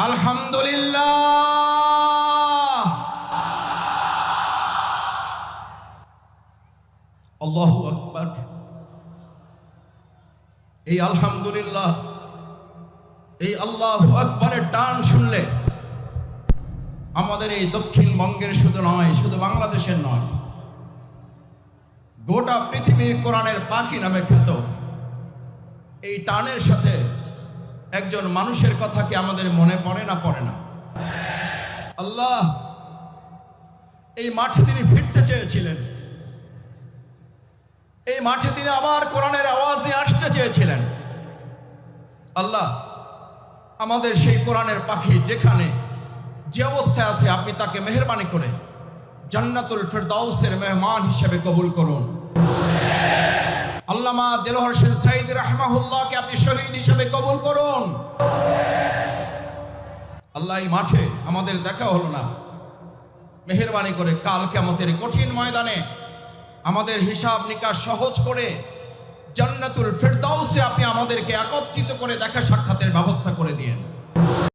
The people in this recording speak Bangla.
আলহামদুলিল্লাহ, আল্লাহু আকবার। এই আলহামদুলিল্লাহ, এই আল্লাহু আকবারের টান শুনলে আমাদের এই দক্ষিণবঙ্গের শুধু নয়, শুধু বাংলাদেশের নয়, গোটা পৃথিবীর কোরআনের পাখি নামে খ্যাত এই টানের সাথে একজন মানুষের কথা কি আমাদের মনে পড়ে না? পড়ে না? আল্লাহ এই মাঠে তিনি ফিরতে চেয়েছিলেন, এই মাঠে তিনি আবার কোরআনের আওয়াজ নিয়ে আসতে চেয়েছিলেন। আল্লাহ আমাদের সেই কোরআনের পাখি যেখানে যে অবস্থায় আছে, আপনি তাকে মেহেরবানি করে জান্নাতুল ফেরদাউসের মেহমান হিসেবে কবুল করুন। আল্লামা দেলোয়ার হোসেন সাঈদী রাহমাহুল্লাহকে আপনি শহীদ হিসেবে কবুল করুন। আল্লাহ এই মাঠে আমাদের দেখা হলো না, মেহেরবানি করে কাল কিয়ামতের কঠিন ময়দানে আমাদের হিসাব নিকাশ সহজ করে জান্নাতুল ফেরদাউসে আপনি আমাদেরকে একত্রিত করে দেখা